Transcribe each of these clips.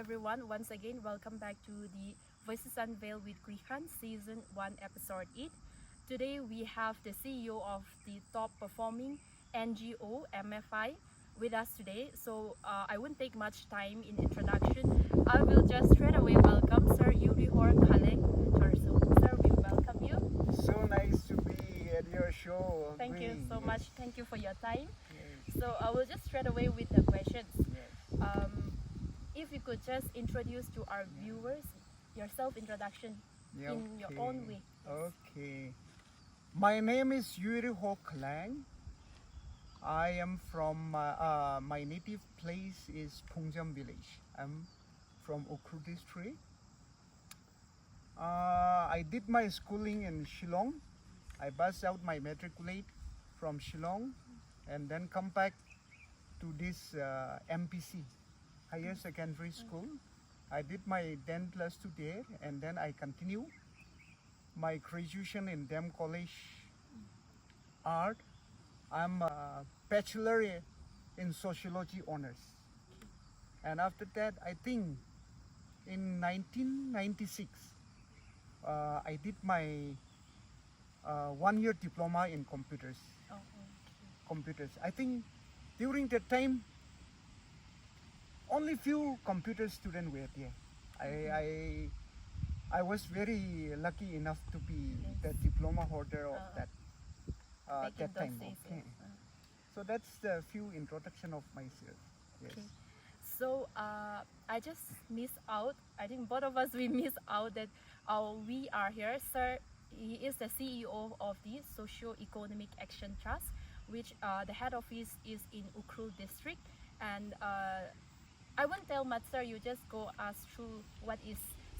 everyone. Once again, welcome back to the Voices Unveiled with Guikhan Season 1 Episode 8. Today we have the CEO of the top performing NGO MFI with us today. So I won't take much time in introduction. I will just straight away welcome Sir Yuireihor Khaleng. So, sir, we welcome you. So nice to be at your show. Thank you so much. Thank you for your time. Yes. So I will just straight away with the questions. Yes. If you could just introduce to our viewers your self-introduction in your own way. Okay. My name is Yuireihor Khaleng. I am from, my native place is Phangrei village. I'm from Ukhrul district. I did my schooling in Shillong. I passed out my matriculate from Shillong and then come back to this MPC, Higher Secondary School. I did my 10 plus 2 there and then I continue my graduation in Dem College Art. I'm a bachelor in sociology honors. And after that, I think in 1996, I did my 1-year diploma in computers. Oh, okay. Computers. I think during that time, only few computer students were there. I was very lucky enough to be the diploma holder of that time. Days, okay. So that's the few introduction of myself. Yes. Okay. So I just missed out. I think both of us we missed out that we are here. Sir, he is the CEO of the Socio-Economic Action Trust, which the head office is in Ukhrul district. And I won't tell much, sir. You just go us through what is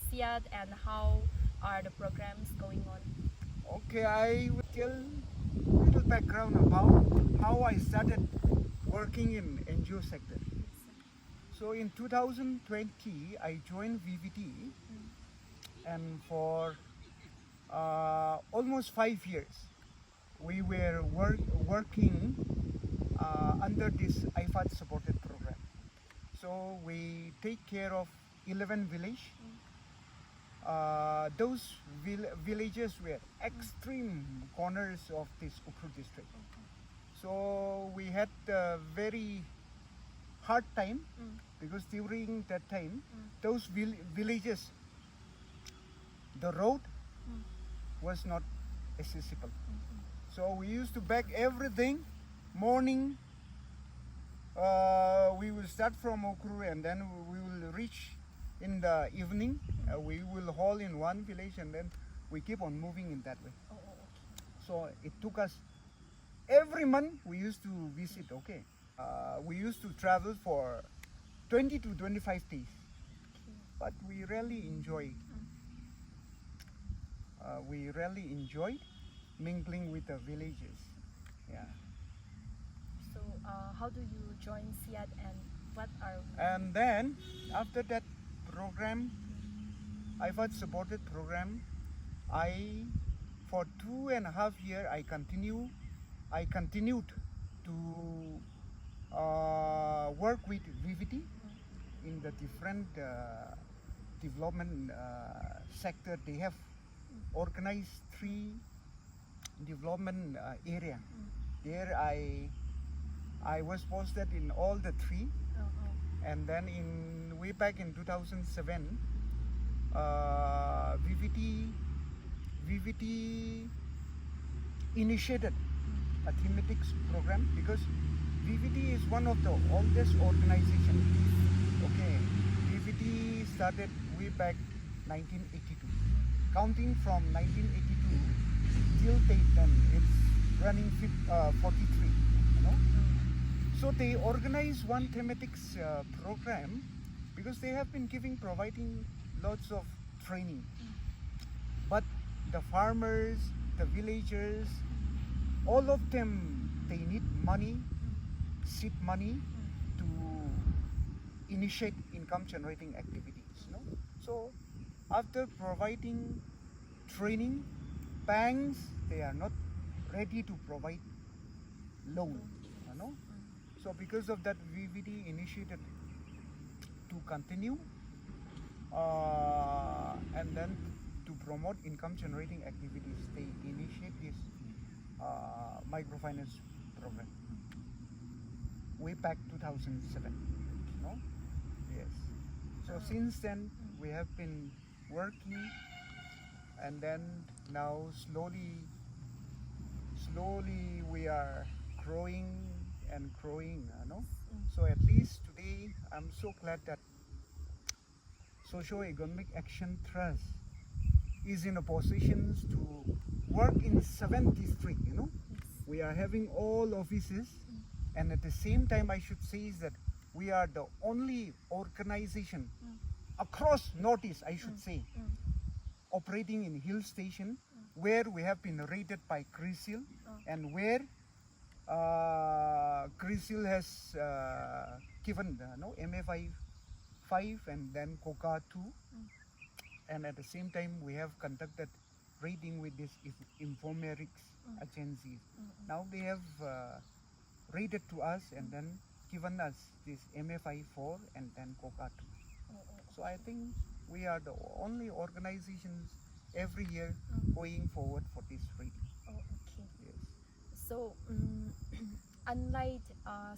SIAD and how are the programs going on. Okay, I will tell a little background about how I started working in NGO sector. So in 2020, I joined VVD, and for almost 5 years, we were working under this IFAD supported program. So we take care of 11 villages. Those villages were extreme corners of this Ukhrul district. So we had a very hard time because during that time, those villages, the road was not accessible. So we used to bag everything. Morning, we will start from Ukhrul and then we will reach in the evening. We will haul in one village and then we keep on moving in that way. So it took us, every month we used to visit, okay. We used to travel for 20 to 25 days, but we really enjoyed mingling with the villagers. Yeah. So how do you join SIAD and what are? And then after that program, IFAD supported program, for 2.5 years I continued to work with VVD in the different development sector. They have organized 3 development area. There I was posted in all the 3. And then way back in 2007, VVD initiated a thematics program because VVD is one of the oldest organizations. Okay, VVD started way back 1982. Counting from 1982 till date, then it's running 43. You know. So they organized one thematics program because they have been providing lots of training. But the farmers, the villagers, all of them, they need money, seed money to initiate income generating activities. You know? So after providing training, banks, they are not ready to provide loan. You know? So because of that, VVD initiated to continue And then to promote income generating activities, they initiate this microfinance program way back 2007. No? Yes. So since then we have been working, and then now slowly we are growing and growing, no? So at least today I'm so glad that Socio-Economic Action Trust is in a position to work in 7 districts, you know. We are having all offices, and at the same time I should say is that we are the only organization across Northeast, I should say, operating in hill station, where we have been rated by CRISIL, and where CRISIL has given MA5 and then COCA 2, and at the same time we have conducted rating with these informatics agencies. Now they have rated to us and then given us this MA5 4 and then COCA 2. So I think we are the only organizations every year going forward for this rating. Oh, okay. Yes. So, unlike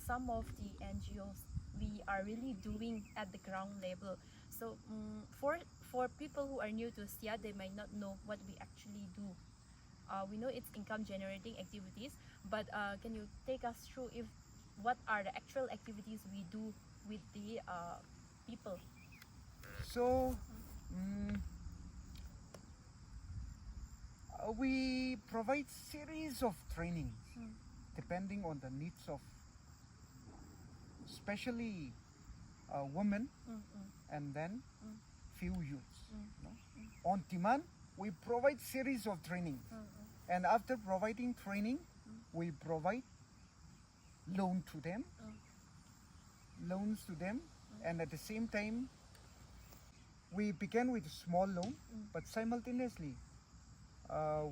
some of the NGOs, we are really doing at the ground level. So, for people who are new to SIA, they might not know what we actually do. We know it's income generating activities, but can you take us through what are the actual activities we do with the people? So we provide series of trainings depending on the needs of especially women and then few youths. No? On demand, we provide series of training, and after providing training, we provide loans to them, and at the same time, we began with a small loan, but simultaneously,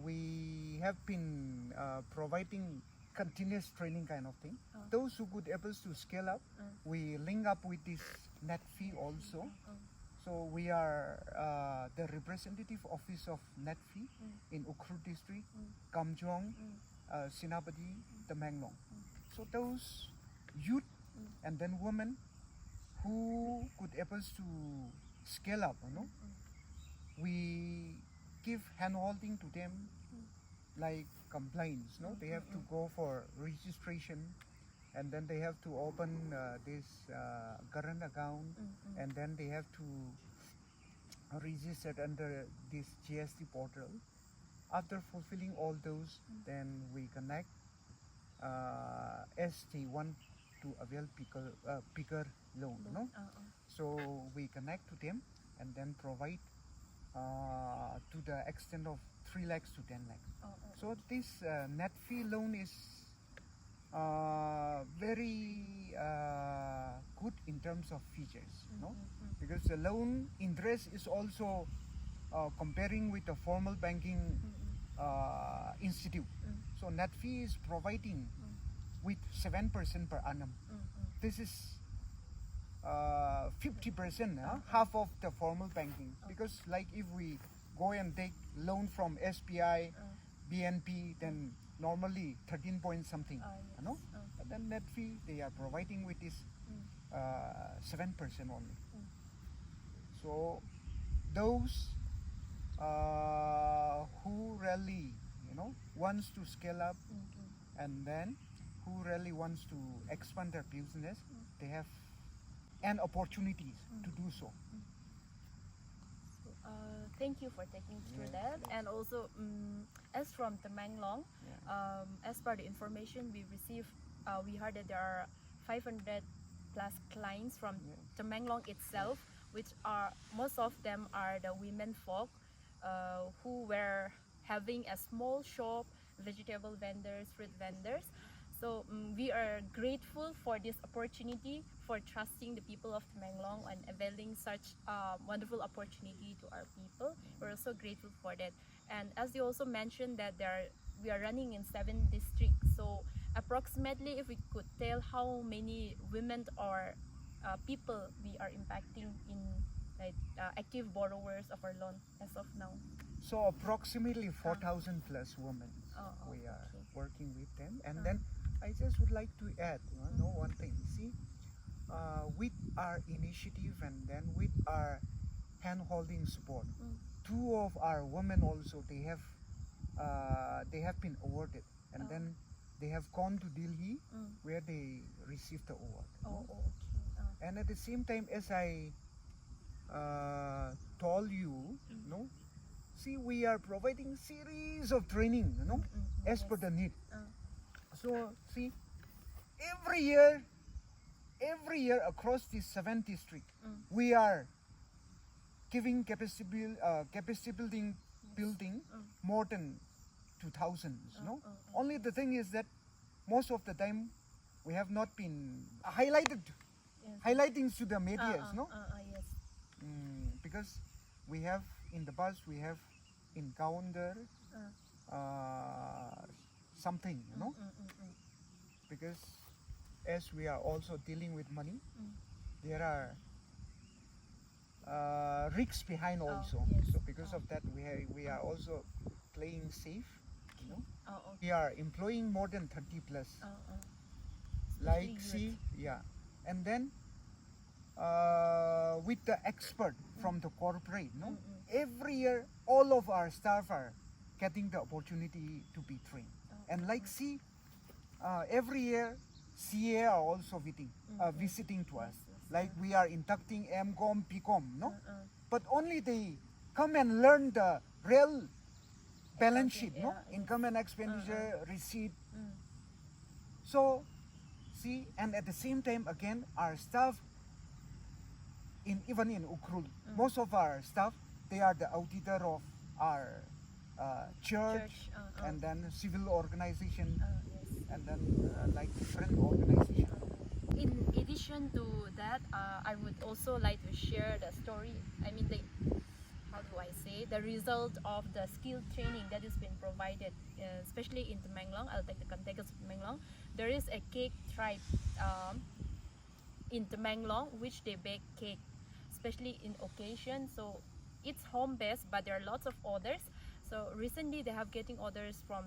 we have been providing continuous training kind of thing. Those who could able to scale up, we link up with this net fee also. So we are the representative office of net fee in Ukhrul district, Kamjong, Sinapati, Tamenglong. So those youth and then women who could able to scale up, we give hand holding to them like compliance. They have to go for registration, and then they have to open this current account, and then they have to register under this GST portal. After fulfilling all those, then we connect ST1 to avail bigger loan. So we connect to them and then provide to the extent of 3 lakhs to 10 lakhs. So this net fee loan is very good in terms of features, because the loan interest is also comparing with the formal banking institute. So net fee is providing with 7% per annum. This is 50%, half of the formal banking, because like if we go and take loan from SBI, BNP, then normally 13 point something, but then net fee they are providing with this 7% only. So those who really wants to scale up and then who really wants to expand their business, they have and opportunities to do so. Thank you for taking through that. And also, as from Tamenglong, as per the information we received, we heard that there are 500 plus clients from Tamenglong itself, which are most of them are the women folk who were having a small shop, vegetable vendors, fruit vendors. So we are grateful for this opportunity, for trusting the people of Tamenglong and availing such wonderful opportunity to our people. We're also grateful for that. And as you also mentioned that we are running in 7 districts. So approximately, if we could tell how many women or people we are impacting in like active borrowers of our loan as of now? So approximately 4,000 plus women we are okay. working with them. And then I just would like to add one thing. See, with our initiative and then with our hand-holding support, two of our women also, they have been awarded, and then they have gone to Delhi where they received the award. Okay. And at the same time, as I told you, see, we are providing series of training, as per the need. So see, every year across these 7 districts, we are giving capacity building more than 2,000. Only the thing is that most of the time we have not been highlighting to the medias, Yes. because we have in the past we have encountered something, because as we are also dealing with money, there are risks behind also. Yes. So because of that, we are also playing safe. Okay. We are employing more than 30 plus. Especially Like see, youth. and then with the expert from the corporate, every year all of our staff are getting the opportunity to be trained. And like see, every year CA are also visiting to us. Like we are inducting MCOM, PCOM, but only they come and learn the real balance sheet, income and expenditure, receipt. So see, and at the same time again, our staff even in Ukhrul, most of our staff, they are the auditor of our church, and then civil organization, Yes. and then like different organization. In addition to that, I would also like to share the story. I mean, how do I say, the result of the skill training that has been provided, especially in Temanglang. I'll take the context of Temanglang. There is a cake tribe in Temanglang which they bake cake, especially in occasion. So it's home based, but there are lots of orders. So recently they have getting orders from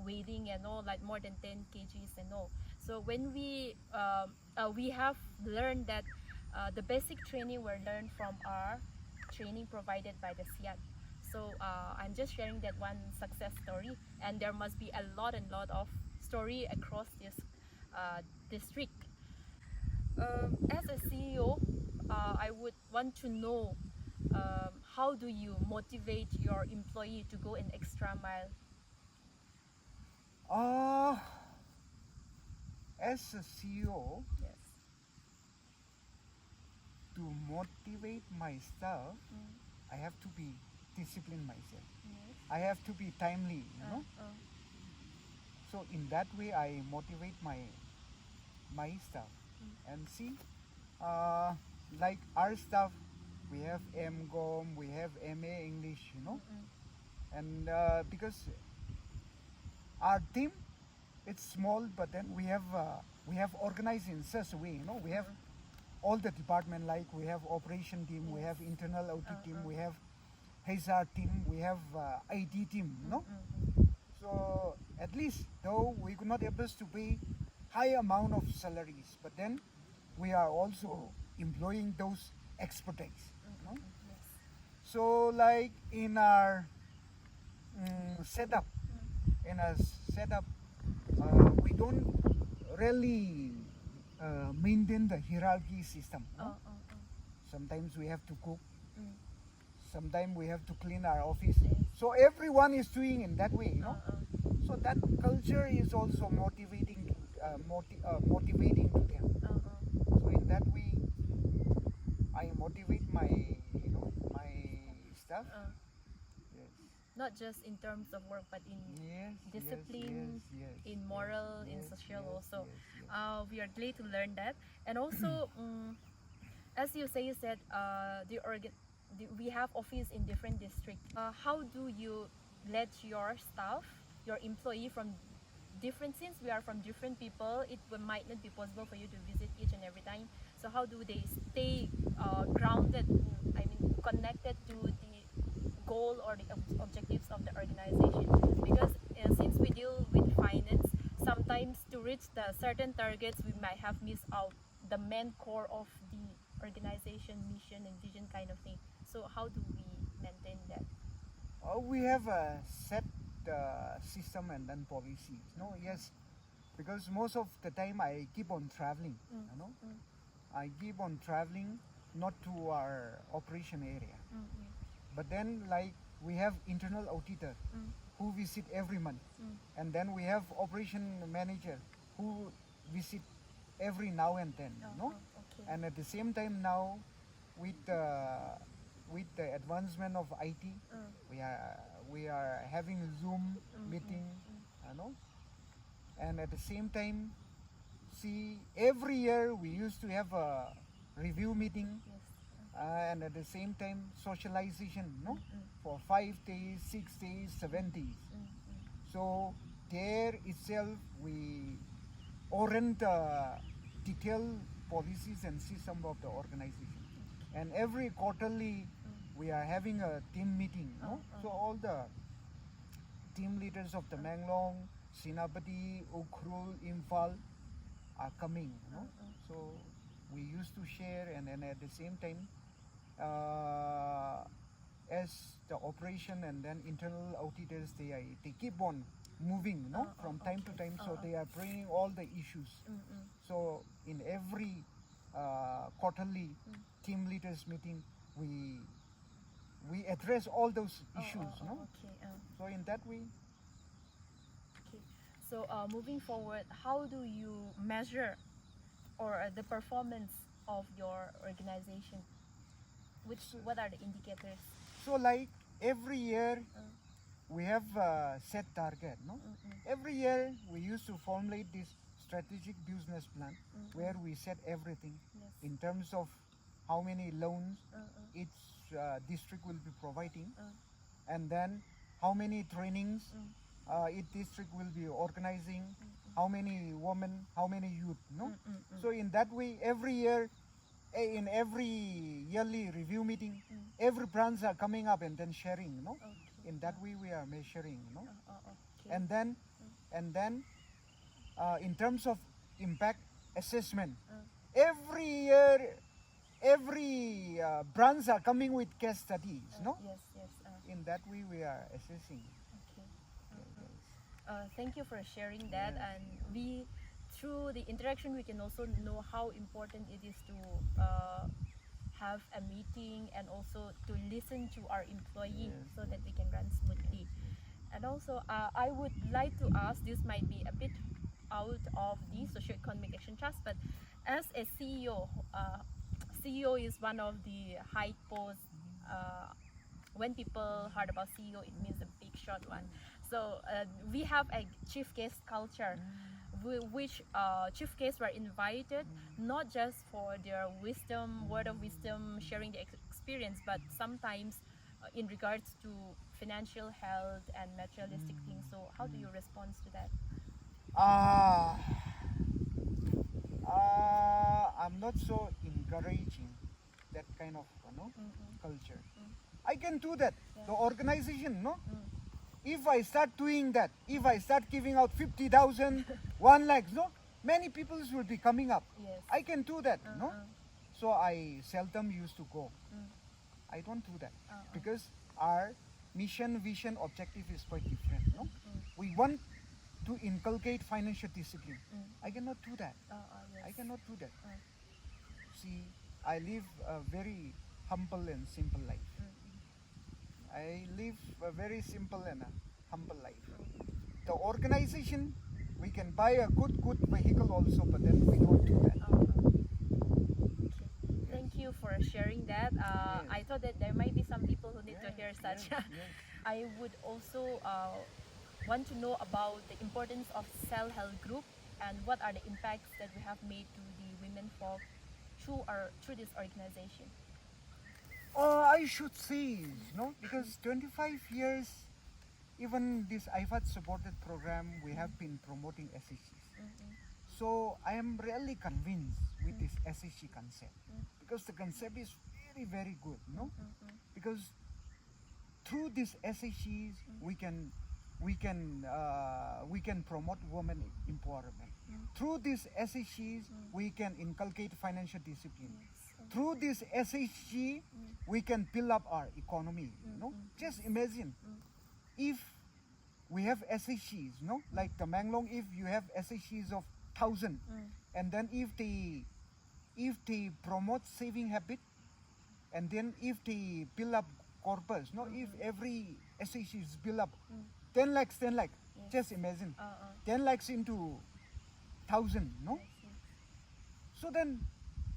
wedding and all, like more than 10 kgs and all. So when we have learned that the basic training were learned from our training provided by the SIAT. So I'm just sharing that one success story, and there must be a lot of story across this district. As a CEO, I would want to know how do you motivate your employee to go an extra mile? As a CEO, Yes. to motivate my staff, I have to be disciplined myself. Yes. I have to be timely, So in that way, I motivate my staff. And see, like our staff, we have MGOM, we have MA English, and because our team, it's small, but then we have organized in such a way, we have all the department, like we have operation team, we have internal audit team, we have HR team, we have ID team, So at least, though we could not able to pay high amount of salaries, but then we are also employing those expertise. So like in our setup, we don't really maintain the hierarchy system. Sometimes we have to cook, sometimes we have to clean our office. So everyone is doing in that way, So that culture is also motivating to them. So in that way, I motivate my staff. Yes. Not just in terms of work, but in discipline, in moral, in social also. We are glad to learn that. And also, as you said, we have office in different districts. How do you let your staff, your employee from different, since we are from different people, it might not be possible for you to visit each and every time. So how do they stay grounded? I mean, or the objectives of the organization? Because since we deal with finance, sometimes to reach the certain targets, we might have missed out the main core of the organization mission and vision kind of thing. So how do we maintain that? We have a set system and then policies. No, yes, because most of the time I keep on traveling. You know, I keep on traveling, not to our operation area, but then like we have internal auditor who visit every month, and then we have operation manager who visit every now and then. No, Okay. and at the same time now with the advancement of IT, we are having Zoom meeting, you know, and at the same time, see, every year we used to have a review meeting, Yes. and at the same time socialization, no, for 5 days, 6 days, 7 days. So there itself we orient detailed policies and system of the organization, and every quarterly we are having a team meeting, no? So all the team leaders of the Manglong, Sinapati, Ukhrul, Imphal are coming, you know? So we used to share, and then at the same time, as the operation and then internal auditors, they keep on moving, no, from time to time. So they are bringing all the issues. So in every quarterly team leaders meeting, we address all those issues, no. Okay. So in that way, Okay. So moving forward, how do you measure or the performance of your organization? What are the indicators? so like every year we have a set target, no. Every year we used to formulate this strategic business plan where we set everything Yes. in terms of how many loans each district will be providing, and then how many trainings each district will be organizing, how many women, how many youth, no. So in that way, every year, in every yearly review meeting, every branch are coming up and then sharing, no. Okay. In that way we are measuring, no. Okay. And then in terms of impact assessment, every year every branch are coming with case studies, no. Yes. In that way we are assessing. Okay. Thank you for sharing that, and we, through the interaction, we can also know how important it is to have a meeting and also to listen to our employee so that we can run smoothly. And also, I would like to ask, this might be a bit out of the Socio-Economic Action Trust, but as a CEO, CEO is one of the high posts. When people heard about CEO, it means a big shot one. So we have a chief guest culture, which chief guests were invited not just for their wisdom, word of wisdom, sharing the experience, but sometimes in regards to financial health and materialistic things. So how do you respond to that? I'm not so encouraging that kind of culture. I can do that. The organization, no. If I start doing that, if I start giving out 50,000, 1 lakh, no, many people will be coming up. Yes. I can do that, no. So I seldom used to go. I don't do that because our mission, vision, objective is quite different, no. We want to inculcate financial discipline. I cannot do that. Yes. I cannot do that. See, I live a very humble and simple life. I live a very simple and humble life. The organization, we can buy a good vehicle also, but then we don't do that. Okay. Thank you for sharing that. I thought that there might be some people who need to hear such. I would also want to know about the importance of self-help group and what are the impacts that we have made to the women folk through this organization. I should say, because 25 years, even this IFAD supported program, we have been promoting SACs. So I am really convinced with this SAC concept, because the concept is very, very good, no? Because through these SACEs, we can promote women empowerment. Through these SACEs, we can inculcate financial discipline. Through this SAC, we can build up our economy. Just imagine if we have SACs, like the Manglong, if you have SACs of 1,000, and then if they promote saving habit, and then if they build up corpus, if every SAC is built up 10 lakhs, just imagine 10 lakhs into 1,000, so then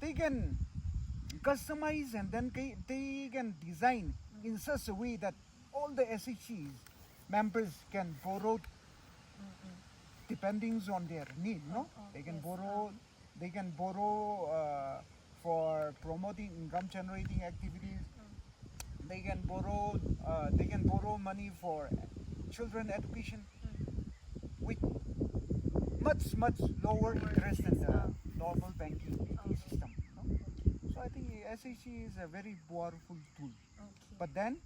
they can customize and then they can design in such a way that all the SACs members can borrow depending on their need, they can borrow for promoting income generating activities. They can borrow money for children education with much lower interest than the normal banking system. So I think SAC is a very powerful tool. But then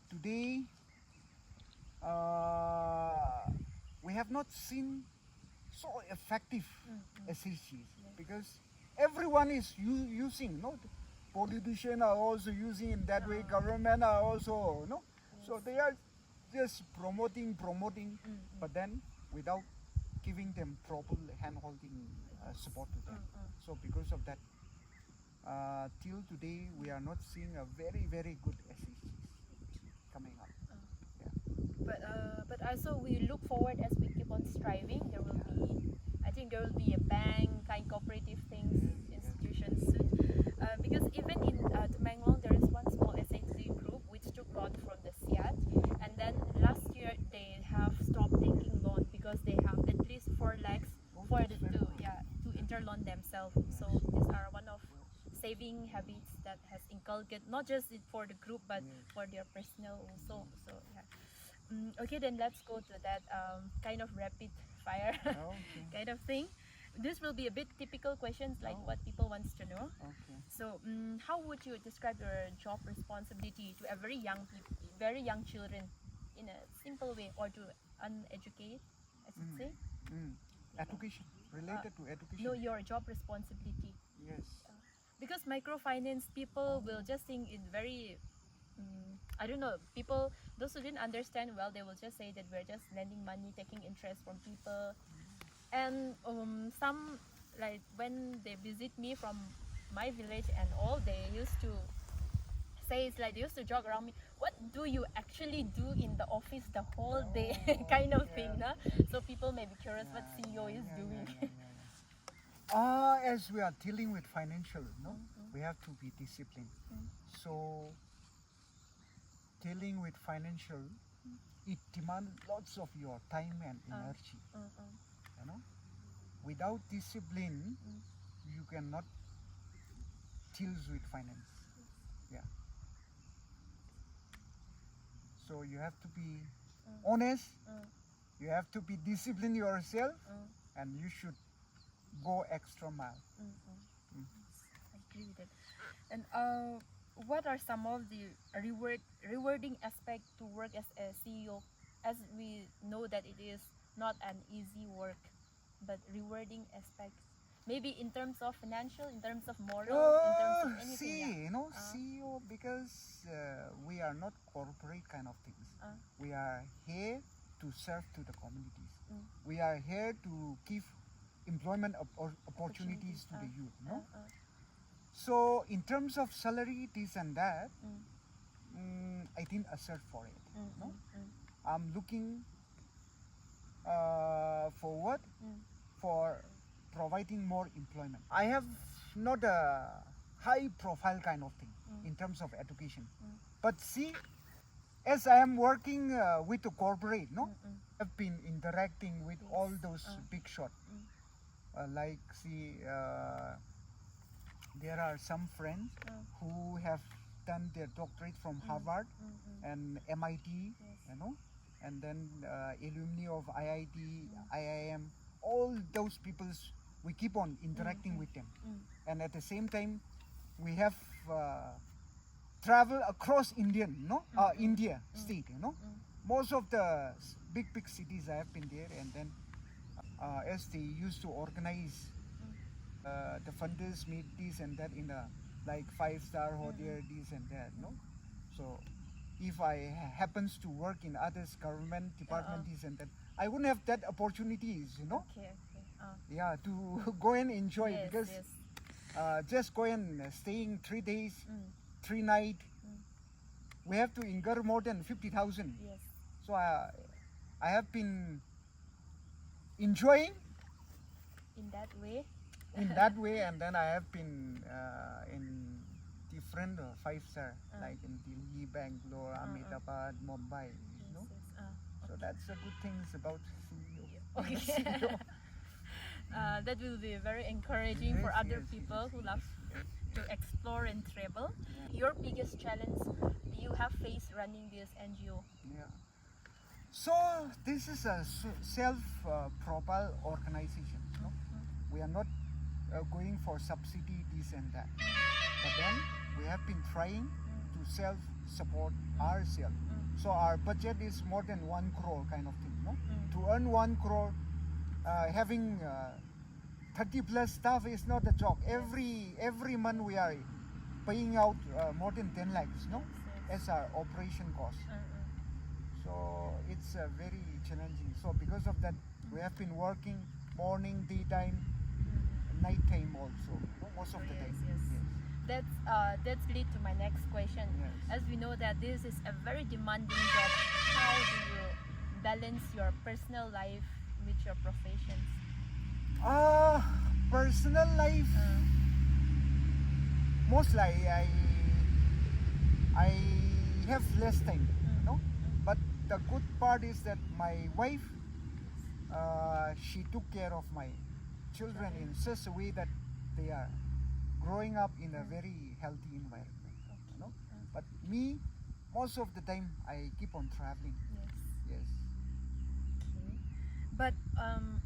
today we have not seen so effective SACs because everyone is using, politicians are also using in that way, government are also, so they are just promoting, but then without giving them proper hand-holding support to them. So because of that, till today we are not seeing a very good SACs coming up. But also we look forward as we keep on striving. There will be a bank kind cooperative things institutions soon. Because even in Temenglong there is one small SAC group which took loan from the SIAT, and then last year they have stopped taking loan because they have at least 4 lakhs to interloan themselves. So these are one of saving habits that has inculcated not just for the group but for their personal also. So okay, then let's go to that kind of rapid fire kind of thing. This will be a bit typical questions like what people wants to know. So how would you describe your job responsibility to a very young children in a simple way, or to uneducated, I should say? Education, related to education. No, your job responsibility. Yes. Because microfinance people will just think in very I don't know, people, those who didn't understand well, they will just say that we're just lending money, taking interest from people. And some, like when they visit me from my village and all, they used to say, it's like they used to joke around me, what do you actually do in the office the whole day kind of thing, no? So people may be curious what CEO is doing. As we are dealing with financial, we have to be disciplined. So dealing with financial, it demands lots of your time and energy. Without discipline, you cannot deal with finance. So you have to be honest, you have to be disciplined yourself, and you should go extra mile. I agree with it. And what are some of the rewarding aspects to work as a CEO? As we know that it is not an easy work, but rewarding aspects. Maybe in terms of financial, in terms of moral, in terms of anything. CEO, because we are not corporate kind of things. We are here to serve to the communities. We are here to give employment opportunities to the youth. So in terms of salary, this and that, I didn't assert for it. I'm looking forward for providing more employment. I have not a high profile kind of thing in terms of education. But see, as I am working with the corporate, I've been interacting with all those big shots. Like see, there are some friends who have done their doctorate from Harvard and MIT, and then alumni of IIT, IIM, all those people, we keep on interacting with them. And at the same time, we have travel across India state, most of the big cities I have been there, and then as they used to organize the funders meet this and that in a like 5-star hotel, this and that, so if I happens to work in others government department, this and that, I wouldn't have that opportunities, Okay. yeah, to go and enjoy, Yes, because yes. just go and staying 3 days 3 nights, we have to incur more than 50,000. Yes. So I have been enjoying In that way. in that way, and then I have been in different 5-star, like in Delhi, Bangalore, Ahmedabad, Mumbai, Yes, yes. so that's the good things about CEO. Okay. CEO. That will be very encouraging for Yes, other yes, people yes, who love yes. to explore and travel. Your biggest challenge you have faced running this NGO? Yeah. So this is a self-propelled organization. We are not going for subsidy, this and that. But then we have been trying to self-support ourselves. So our budget is more than 1 crore kind of thing. To earn 1 crore, having 30 plus staff is not a joke. Every month we are paying out more than 10 lakhs, as our operation cost. So it's very challenging. So because of that, we have been working morning, daytime, nighttime also, most of the time. Yes. That's lead to my next question. Yes. As we know that this is a very demanding job, how do you balance your personal life with your professions? Personal life, mostly I have less time, but the good part is that my wife, she took care of my children in such a way that they are growing up in a very healthy environment, but me, most of the time I keep on traveling. Yes. Okay. But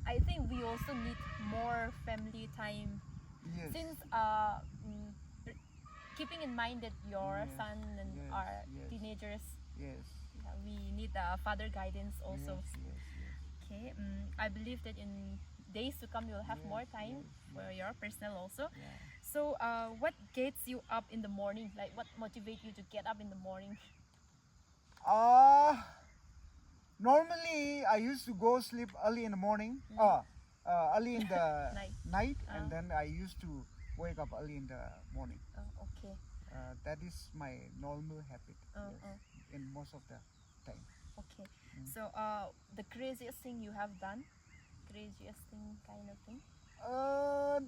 I think we also need more family time. Yes. Since keeping in mind that your son and our teenagers, we need father guidance also. Yes. Okay. I believe that in days to come you'll have more time for your personal also. So what gets you up in the morning? Like what motivates you to get up in the morning? Normally I used to go sleep early in the morning, early in the night, and then I used to wake up early in the morning. Okay. That is my normal habit in most of the time. Okay. So the craziest thing you have done? Craziest thing kind of thing?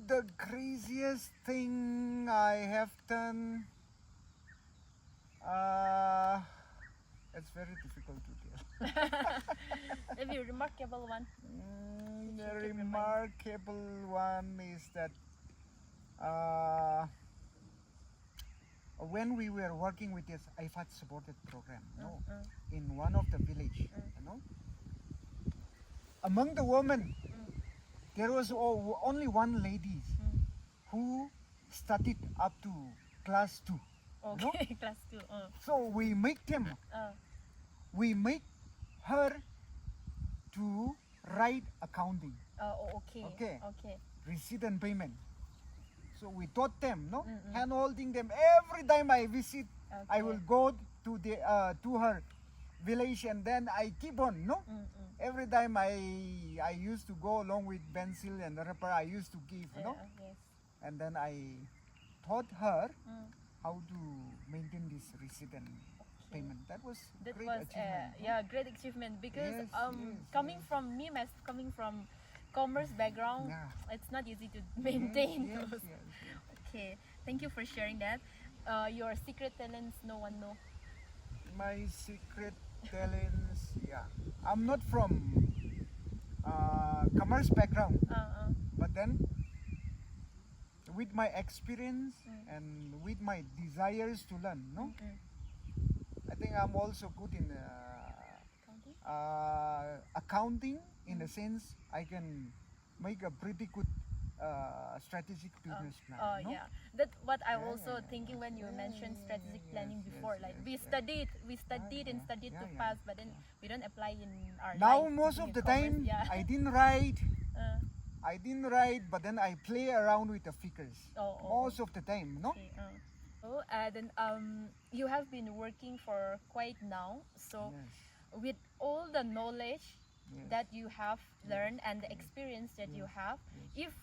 The craziest thing I have done, it's very difficult to tell. Maybe a remarkable one. The remarkable one is that when we were working with this IFAD supported program, in one of the village, among the women, there was only one lady who studied up to class 2. Okay, class 2. So we make her to write accounting. Okay. Receipt and payment. So we taught them, hand holding them. Every time I visit, I will go to the to her village, and then I keep on, Every time I used to go along with pencil and rubber, I used to give, and then I taught her how to maintain this receipt and payment. That was great achievement. Great achievement, because coming from commerce background, it's not easy to maintain those. Okay, thank you for sharing that. Your secret talents, no one know. My secret talents, I'm not from commerce background, but then with my experience and with my desires to learn, I think I'm also good in accounting, in the sense I can make a pretty good strategic business plan. That's what I also thinking when you mentioned strategic planning, before. Like we studied and studied to pass, but then we don't apply in our Now life. most of the commerce, time yeah. I didn't write. Uh, I didn't write, but then I play around with the figures. Most of the time, no? okay, so then you have been working for quite now. So Yes. with all the knowledge Yes. that you have learned and the experience that you have, if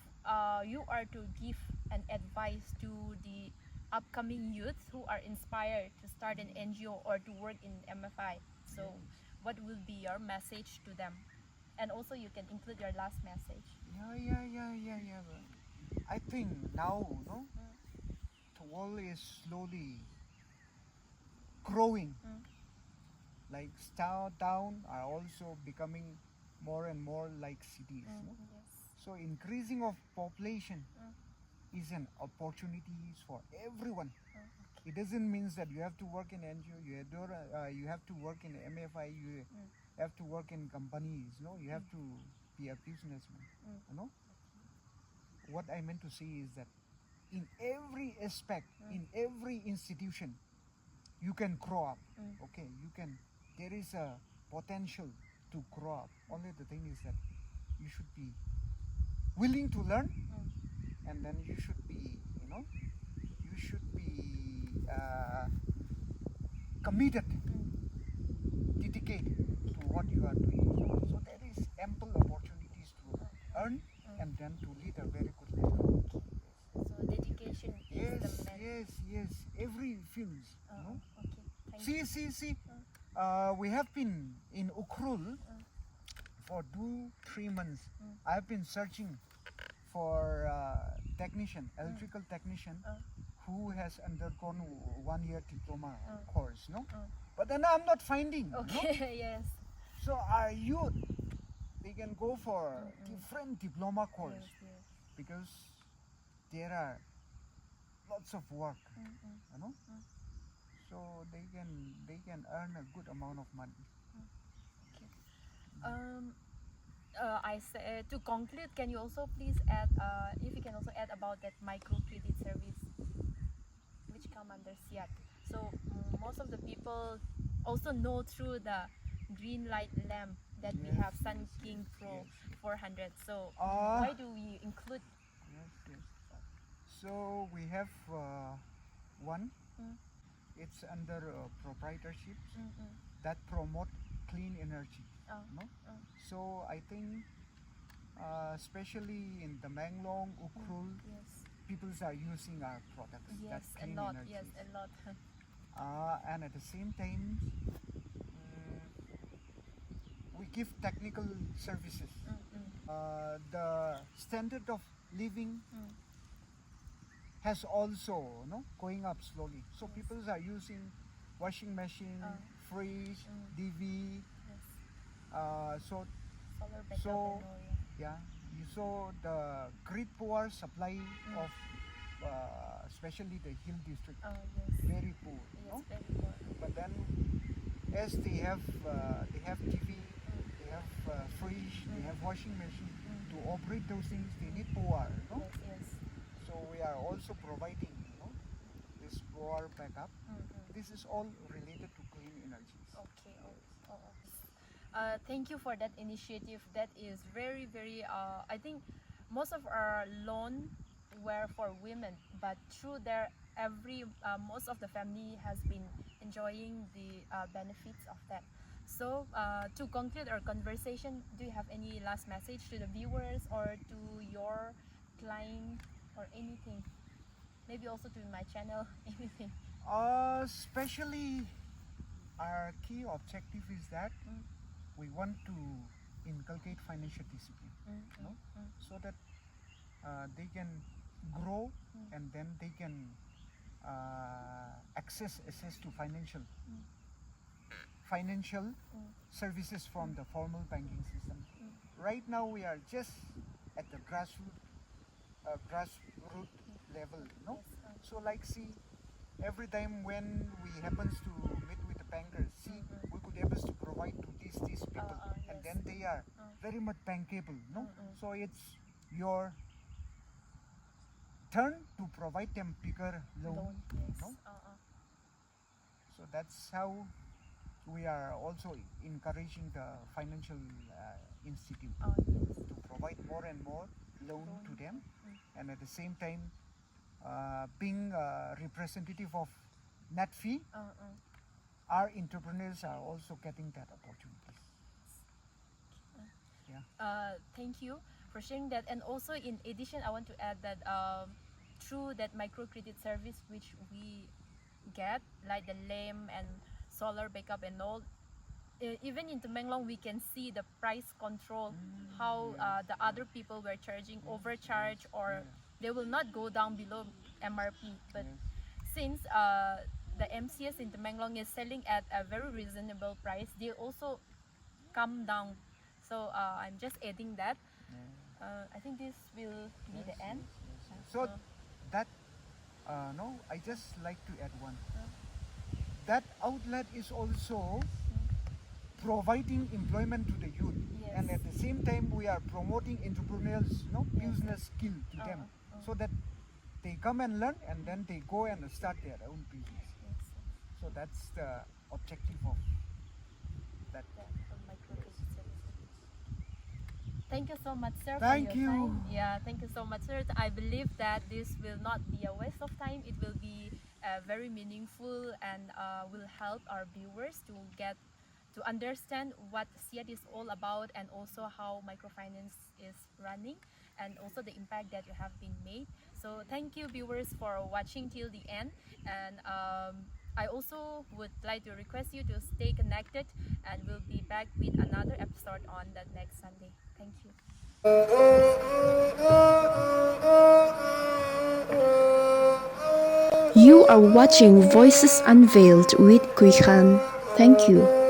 you are to give an advice to the upcoming youths who are inspired to start an NGO or to work in MFI, so what will be your message to them? And also you can include your last message. Yeah. I think now, no, the world is slowly growing. Like town are also becoming more and more like cities. No? Yes. So increasing of population is an opportunity for everyone. Okay. It doesn't mean that you have to work in NGO, you have to work in MFI, you have to work in companies. No, you have to be a businessman. You know, what I meant to say is that in every aspect, in every institution, you can grow up. Okay, you can. There is a potential to grow up. Only the thing is that you should be willing to learn, and then you should be, you should be committed, dedicated to what you are doing. So there is ample opportunities to earn and then to lead a very good life. So dedication is the man. Yes. Every films. Okay. Thank you. See. We have been in Ukhrul for 2-3 months. I have been searching for technician, electrical technician, who has undergone 1-year diploma course, no? But then I'm not finding. Okay. No? Yes. So our youth, they can go for different diploma course Yes. because there are lots of work, you know. So they can earn a good amount of money. I said to conclude. Can you also please add, if you can also add about that microcredit service, which come under SIAT. So most of the people also know through the green light lamp that we have Sun King Pro 400. So why do we include? Yes. So we have one. It's under proprietorships that promote clean energy. No? So I think, especially in the Manglong, Ukhrul, people are using our products. Yes, that clean a lot. energy. Yes, a lot. And at the same time, we give technical services. The standard of living has also going up slowly. So people are using washing machine, fridge, DV. So Solar backup so and all, yeah, so the grid power supply of especially the hill district, yes. very poor. Yes, No? very poor. But then as they have TV, they have fridge, they have washing machine. To operate those things, they need power. No? Yes. So we are also providing this power backup. This is all related to clean energies. Okay. Thank you for that initiative. That is very, very. I think most of our loan were for women, but through there, most of the family has been enjoying the benefits of that. So to conclude our conversation, do you have any last message to the viewers or to your client or anything? Maybe also to my channel, anything. Especially our key objective is that we want to inculcate financial discipline, so that they can grow and then they can access to financial services from the formal banking system. Right now we are just at the grassroots level, no? So like see, every time when we happens to meet with the bankers, see, we could able to provide to these people, and then they are very much bankable, no? So it's your turn to provide them bigger loan, Yes. no? So that's how we are also encouraging the financial institute Yes. to provide more and more loan to them, and at the same time being a representative of net fee, our entrepreneurs are also getting that opportunities. Thank you for sharing that. And also, in addition, I want to add that through that microcredit service which we get, like the LAM and solar backup and all, even in Temenglong we can see the price control, how the other people were charging overcharge, or they will not go down below MRP. But since the MCS in Temenglong is selling at a very reasonable price, they also come down. So I'm just adding that. I think this will be the end. So that no, I just like to add one. That outlet is also providing employment to the youth, and at the same time we are promoting entrepreneurs, business skill to them, so that they come and learn and then they go and start their own business. So that's the objective of that. Thank you so much, sir. Thank for your you. Time. Yeah, thank you so much, sir. I believe that this will not be a waste of time. It will be very meaningful and will help our viewers to get to understand what SIAT is all about, and also how microfinance is running, and also the impact that you have been made. So thank you, viewers, for watching till the end. And I also would like to request you to stay connected, and we'll be back with another episode on the next Sunday. Thank you. You are watching Voices Unveiled with Guikhan. Thank you.